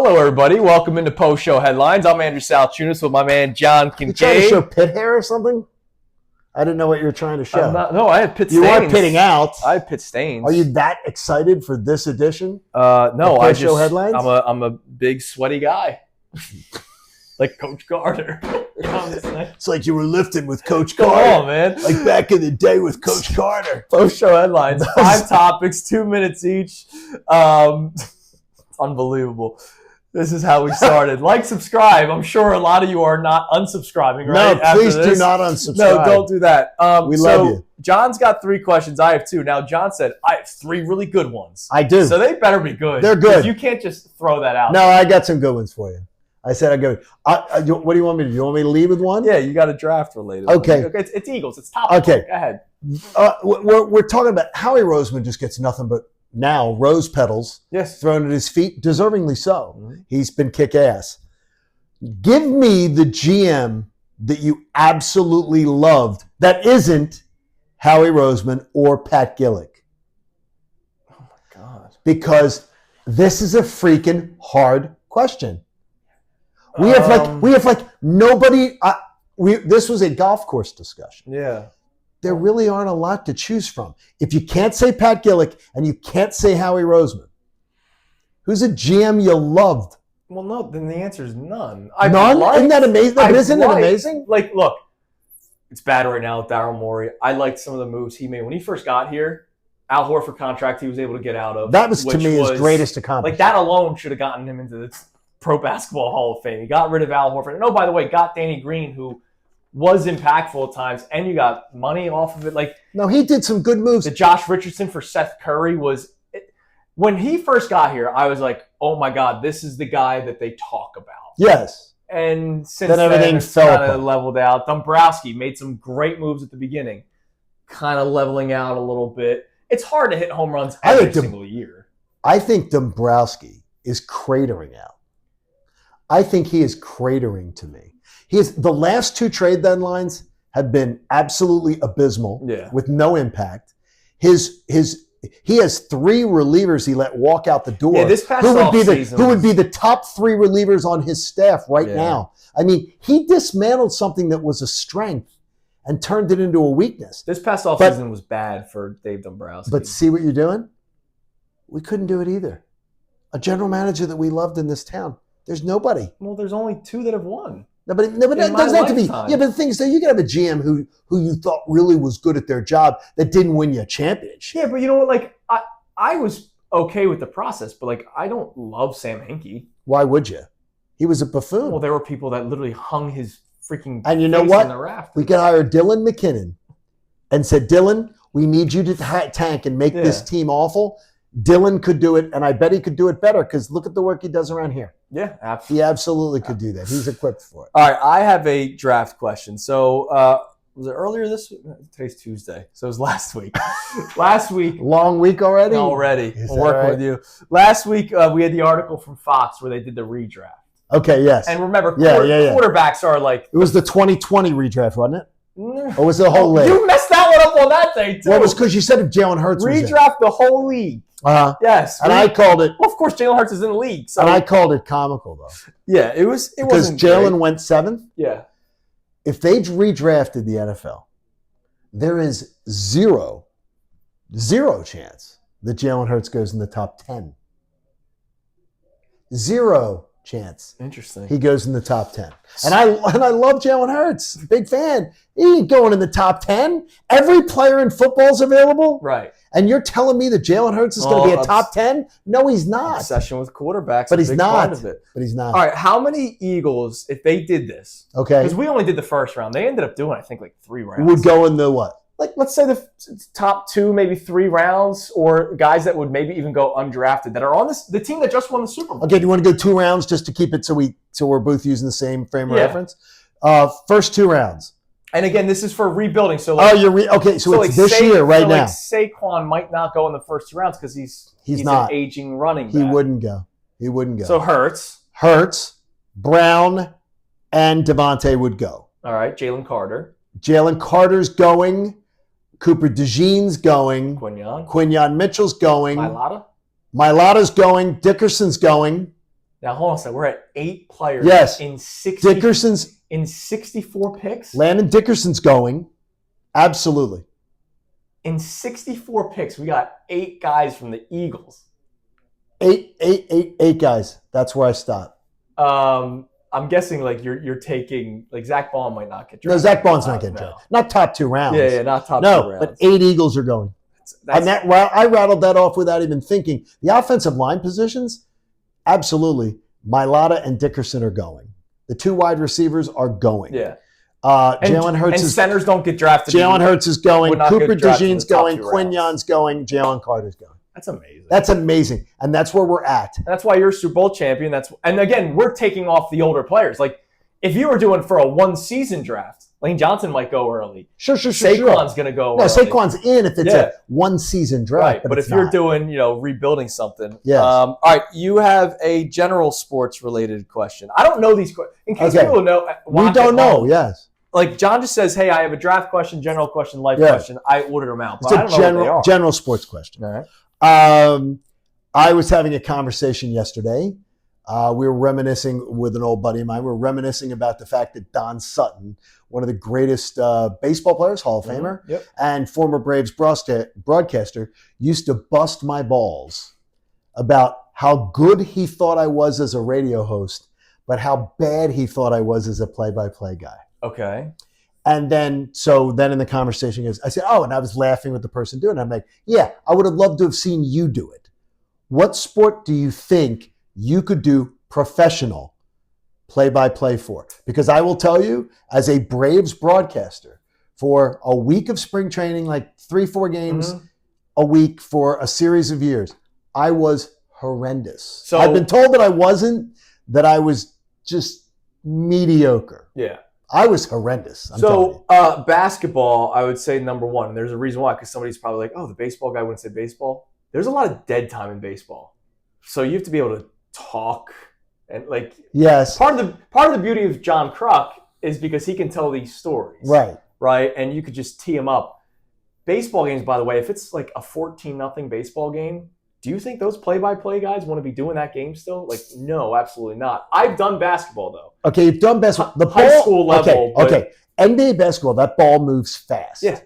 Hello, everybody. Welcome into post-show headlines. I'm Andrew Salciunas with my man John Kincade. You trying to show pit hair or something? I didn't know what you were trying to show. No, I have pit stains. You are pitting out. I have pit stains. Are you that excited for this edition? No, I just. Show headlines? I'm a big sweaty guy, like Coach Carter. It's like you were lifting with Coach Come Carter. on, man. Like back in the day with Coach Carter. Post-show headlines. 5 topics, 2 minutes each. It's unbelievable. This is how we started. Like, subscribe. I'm sure a lot of you are not unsubscribing, right? No, please do not unsubscribe. No, don't do that. We love you. John's got 3 questions. I have 2. Now, John said, I have 3 really good ones. I do. So they better be good. They're good. You can't just throw that out. No, I got some good ones for you. I said I'd go. What do you want me to do? You want me to lead with one? Yeah, you got a draft related. Okay. It's Eagles. It's topical. Okay. Go ahead. We're talking about Howie Roseman just gets nothing but now rose petals thrown at his feet, deservingly so. Mm-hmm. He's been kick-ass. Give me the GM that you absolutely loved that isn't Howie Roseman or Pat Gillick. Oh, my God. Because this is a freaking hard question. We have nobody. This was a golf course discussion. Yeah. There really aren't a lot to choose from. If you can't say Pat Gillick and you can't say Howie Roseman, who's a GM you loved? Well, no, then the answer is none. None? Isn't that amazing? Isn't it amazing? Like, look, it's bad right now with Daryl Morey. I liked some of the moves he made. When he first got here, Al Horford contract he was able to get out of. That was, to me, his greatest accomplishment. Like, that alone should have gotten him into the Pro Basketball Hall of Fame. He got rid of Al Horford. And, oh, by the way, got Danny Green, who was impactful at times, and you got money off of it. Like, no, he did some good moves. The Josh Richardson for Seth Curry was when he first got here, I was like, oh my God, this is the guy that they talk about. Yes. And since then everything it's kind of leveled out. Dombrowski made some great moves at the beginning, kind of leveling out a little bit. It's hard to hit home runs every single year. I think Dombrowski is cratering out. I think he is cratering to me. The last 2 trade deadlines have been absolutely abysmal with no impact. He has 3 relievers he let walk out the door. Yeah, this past who would be the top 3 relievers on his staff right now. I mean, he dismantled something that was a strength and turned it into a weakness. This past offseason was bad for Dave Dombrowski. But see what you're doing? We couldn't do it either. A general manager that we loved in this town. There's nobody. Well, there's only 2 that have won. No, but it doesn't have to be. Yeah, but the thing is that you can have a GM who you thought really was good at their job that didn't win you a championship. Yeah, but you know what? Like, I was okay with the process, but like, I don't love Sam Hinkie. Why would you? He was a buffoon. Well, there were people that literally hung his freaking and you know face what? In the rafters. We could hire Dylan McKinnon and said, Dylan, we need you to tank and make this team awful. Dylan could do it, and I bet he could do it better because look at the work he does around here. Yeah, absolutely. He absolutely could do that. He's equipped for it. All right, I have a draft question. So, was it earlier this week? Today's Tuesday, so it was last week. Last week. Long week already? Already. I'm working with you. Last week, we had the article from Fox where they did the redraft. Okay, yes. And remember, quarterbacks are like... It was the 2020 redraft, wasn't it? Or was it the whole league? You messed that one up on that day, too. Well, it was because you said if Jalen Hurts was redraft the whole league. Yes. And I called it... Well, of course, Jalen Hurts is in the league. So. And I called it comical, though. Yeah, it was. It because Jalen went 7th. Yeah. If they redrafted the NFL, there is zero chance that Jalen Hurts goes in the top 10. 0 chance. Interesting. He goes in the top 10. And I love Jalen Hurts. Big fan. He ain't going in the top 10. Every player in football is available. Right. And you're telling me that Jalen Hurts is going to be a top 10? No, he's not. Obsession with quarterbacks. But he's not. But he's not. All right. How many Eagles, if they did this? Okay. Because we only did the first round. They ended up doing, I think, like 3 rounds. Would go in the what? Like, let's say the top 2, maybe 3 rounds, or guys that would maybe even go undrafted that are on the team that just won the Super Bowl. Okay, do you want to go 2 rounds just to keep it so we're both using the same frame of reference? First 2 rounds. And again, this is for rebuilding. So like, okay. So it's like this year right now. Like Saquon might not go in the first 2 rounds because he's not an aging running back. He wouldn't go. So Hurts, Brown, and Devontae would go. All right, Jalen Carter. Jalen Carter's going. Cooper DeJean's going. Quinyon. Quinyon Mitchell's going. Mailata. Mailata's going. Dickerson's going. Now, hold on a second. We're at 8 players in 64 picks? Landon Dickerson's going. Absolutely. In 64 picks, we got 8 guys from the Eagles. Eight guys. That's where I stop. I'm guessing like you're taking like Zach Bond might not get drafted. No, Zach Bond's not getting drafted. Not top 2 rounds. Yeah, not top 2 rounds. But 8 Eagles are going. I rattled that off without even thinking. The offensive line positions, absolutely. Mailata and Dickerson are going. The 2 wide receivers are going. Yeah. Jalen Hurts and centers don't get drafted. Jalen Hurts is going. Cooper DeJean's going. Quignon's going. Jalen Carter's going. That's amazing. That's amazing. And that's where we're at. That's why you're a Super Bowl champion. And again, we're taking off the older players. Like, if you were doing for a 1-season draft, Lane Johnson might go early. Sure. Saquon's going to go early. No, Saquon's in if it's a 1-season draft. Right, but if you're doing, rebuilding something. Yes. All right, you have a general sports-related question. I don't know these questions. In case people know. We don't know, yes. Like, John just says, hey, I have a draft question, general question, life question. I ordered them out. But it's a general sports question. All right. I was having a conversation yesterday. We were reminiscing with an old buddy of mine. We were reminiscing about the fact that Don Sutton, one of the greatest baseball players, Hall of Famer, and former Braves broadcaster, used to bust my balls about how good he thought I was as a radio host, but how bad he thought I was as a play-by-play guy. Okay. And then in the conversation goes, I said, and I was laughing with the person doing it. I'm like, yeah, I would have loved to have seen you do it. What sport do you think you could do professional play-by-play for? Because I will tell you, as a Braves broadcaster, for a week of spring training, like 3-4 games a week for a series of years, I was horrendous. So I've been told that I wasn't, that I was just mediocre. Yeah. I was horrendous. Basketball, I would say number 1. And there's a reason why, because somebody's probably like, the baseball guy wouldn't say baseball. There's a lot of dead time in baseball. So you have to be able to talk and yes. Part of the beauty of John Kruk is because he can tell these stories. Right. And you could just tee him up. Baseball games, by the way, if it's like a 14-0 baseball game, do you think those play-by-play guys want to be doing that game still? No, absolutely not. I've done basketball, though. Okay, you've done basketball. The high school level. Okay. NBA basketball, that ball moves fast. Yeah.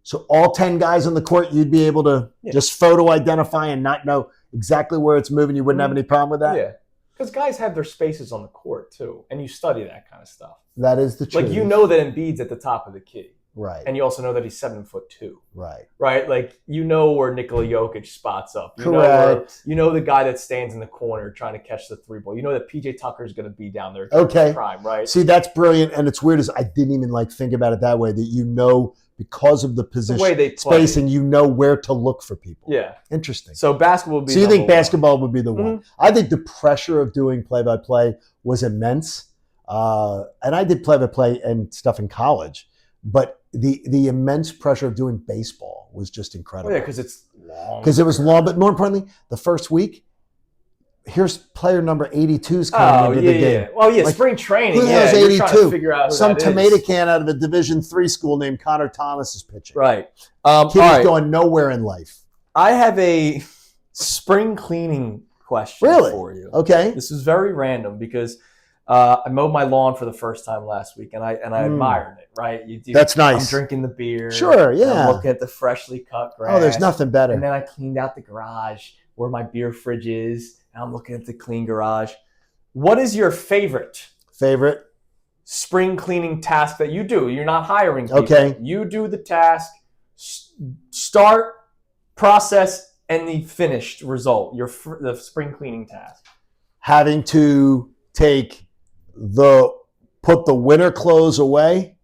So all 10 guys on the court, you'd be able to just photo identify and not know exactly where it's moving. You wouldn't have any problem with that? Yeah. Because guys have their spaces on the court, too. And you study that kind of stuff. That is the truth. You know that Embiid's at the top of the key. Right. And you also know that he's 7'2". Right. Right? You know where Nikola Jokic spots up. Correct. You know the guy that stands in the corner trying to catch the 3-ball. You know that PJ Tucker's going to be down there. Okay. Prime, right? See, that's brilliant. And it's weird as I didn't even think about it that way, that because of the position, the way they play. Spacing, you know where to look for people. Yeah. Interesting. So basketball would be So you think basketball would be the one? I think the pressure of doing play-by-play was immense. And I did play-by-play and stuff in college. But the immense pressure of doing baseball was just incredible. Yeah, because it's long. Because it was long. But more importantly, the first week, here's player number 82's coming into the game. Yeah. Well, spring training. Who has 82? Trying to figure out who some that tomato is. Can out of a Division III school named Connor Thomas is pitching. Right. Kid is going nowhere in life. I have a spring cleaning question for you. Okay. This is very random because I mowed my lawn for the first time last week, and I admired it. Right? That's nice. I'm drinking the beer. Sure. Yeah. I'm looking at the freshly cut grass. Oh, there's nothing better. And then I cleaned out the garage where my beer fridge is. And I'm looking at the clean garage. What is your favorite spring cleaning task that you do? You're not hiring people. Okay. You do the task, start, process, and the finished result. The spring cleaning task. Having to put the winter clothes away,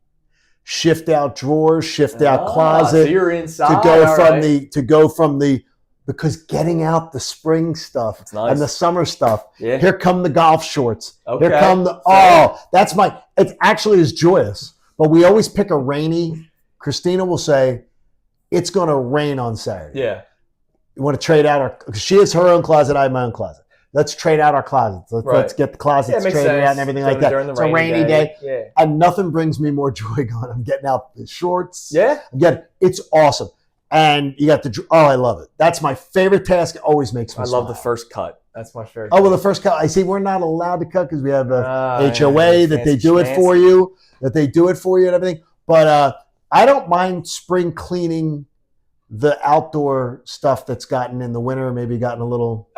shift out drawers, shift out closet. So you're inside. To go from the because getting out the spring stuff and the summer stuff. Yeah. Here come the golf shorts. Okay. Here come it actually is joyous. But we always pick a rainy. Christina will say, it's going to rain on Saturday. Yeah. You want to trade out she has her own closet, I have my own closet. Let's trade out our closets. Let's get the closets traded out and everything like that. It's a rainy day. Yeah. And nothing brings me more joy going. I'm getting out the shorts. Yeah. It's awesome. And you got I love it. That's my favorite task. It always makes me smile. I love the first cut. That's my favorite. Oh, well, the first cut. I see we're not allowed to cut because we have a HOA that they do it for you, and everything. But I don't mind spring cleaning the outdoor stuff that's gotten in the winter, maybe gotten a little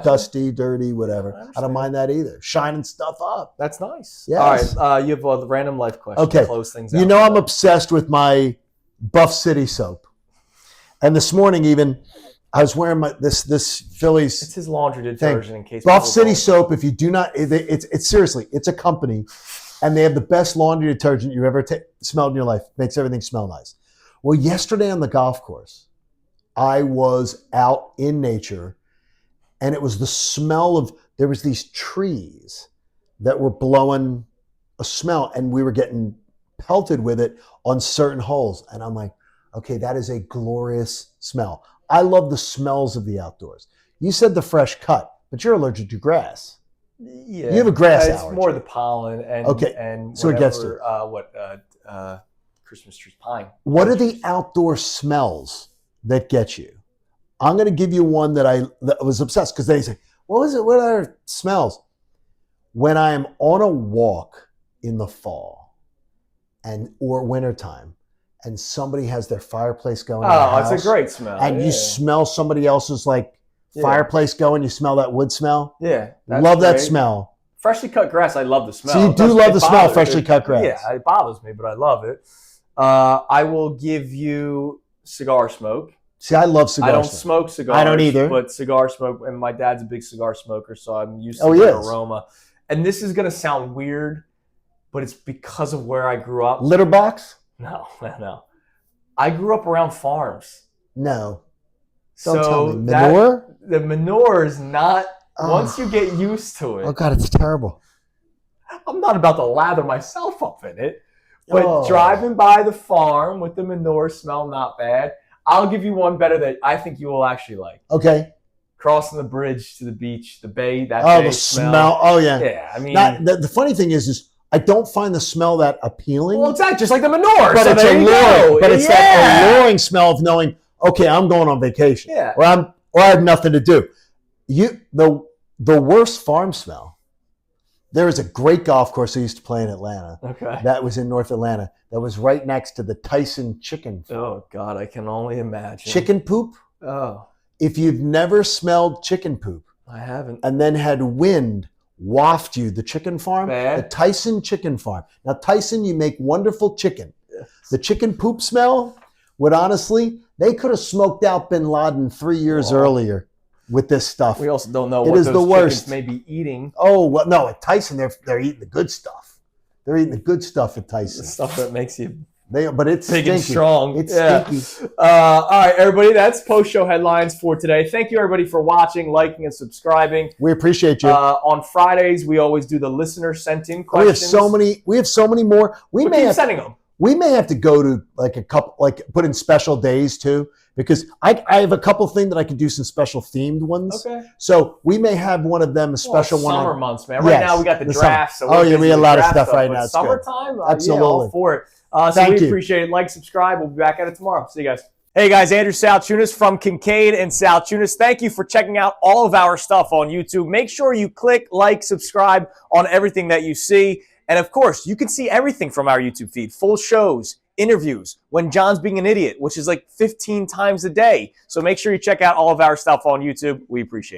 dusty, dirty, whatever. I don't mind that either. Shining stuff up. That's nice. Yes. All right. You have a random life question. Okay. To close things out. You know I'm obsessed with my Buff City soap. And this morning even, I was wearing this Phillies. It's his laundry detergent in case. Buff City soap. If you do not, it's seriously, it's a company, and they have the best laundry detergent you've ever smelled in your life. Makes everything smell nice. Well, yesterday on the golf course, I was out in nature, and it was the smell of, there was these trees that were blowing a smell, and we were getting pelted with it on certain holes. And I'm like, okay, that is a glorious smell. I love the smells of the outdoors. You said the fresh cut, but you're allergic to grass. Yeah, you have a grass allergy. It's more the pollen and so whatever, it gets to Christmas trees, pine. What are the outdoor smells that get you? I'm going to give you one that was obsessed because they say, what is it? What are smells? When I am on a walk in the fall or wintertime, and somebody has their fireplace going. Oh, it's a great smell. And you smell somebody else's fireplace going. You smell that wood smell. Yeah, love that smell. Freshly cut grass, I love the smell. So you do love the smell of freshly cut grass. Yeah, it bothers me, but I love it. I will give you cigar smoke. See, I love cigar smoke. I don't smoke cigars. I don't either. But cigar smoke, and my dad's a big cigar smoker, so I'm used to the aroma. And this is going to sound weird, but it's because of where I grew up. Litter box? No. I grew up around farms. No. Don't tell me. Manure? The manure is not, once you get used to it. Oh, God, it's terrible. I'm not about to lather myself up in it. But driving by the farm with the manure smell, not bad. I'll give you one better that I think you will actually like. Okay. Crossing the bridge to the beach, the bay, that bay the smell. Oh, yeah. Yeah, I mean. The funny thing is I don't find the smell that appealing. Well, it's just like the manure. But it's alluring. But it's that alluring smell of knowing, okay, I'm going on vacation. Yeah. Or I have nothing to do. The worst farm smell. There is a great golf course I used to play in Atlanta. Okay. That was in North Atlanta. That was right next to the Tyson chicken farm. Oh, God, I can only imagine. Chicken poop? Oh. If you've never smelled chicken poop. I haven't. And then had wind waft you the chicken farm. Bad. The Tyson chicken farm. Now, Tyson, you make wonderful chicken. Yes. The chicken poop smell would honestly, they could have smoked out bin Laden 3 years earlier with this stuff. We also don't know what those chickens may be eating. Oh, well, no, at Tyson, they're eating the good stuff. They're eating the good stuff at Tyson. The stuff that makes you but it's big stinky. And strong. It's stinky. All right, everybody, that's post-show headlines for today. Thank you, everybody, for watching, liking, and subscribing. We appreciate you. On Fridays, we always do the listener sent-in questions. We have so many more. We keep sending them. We may have to go to put in special days too, because I have a couple things that I can do some special themed ones. Okay. So we may have one of them, a special one. Summer months, man. Right now we got the draft. So we have a lot of stuff right now. Summertime, absolutely. All for it. So we appreciate it. Like, subscribe. We'll be back at it tomorrow. See you guys. Hey guys, Andrew Salciunas from Kincade and Salciunas. Thank you for checking out all of our stuff on YouTube. Make sure you click, like, subscribe on everything that you see. And of course, you can see everything from our YouTube feed. Full shows, interviews, when John's being an idiot, which is like 15 times a day. So make sure you check out all of our stuff on YouTube. We appreciate it.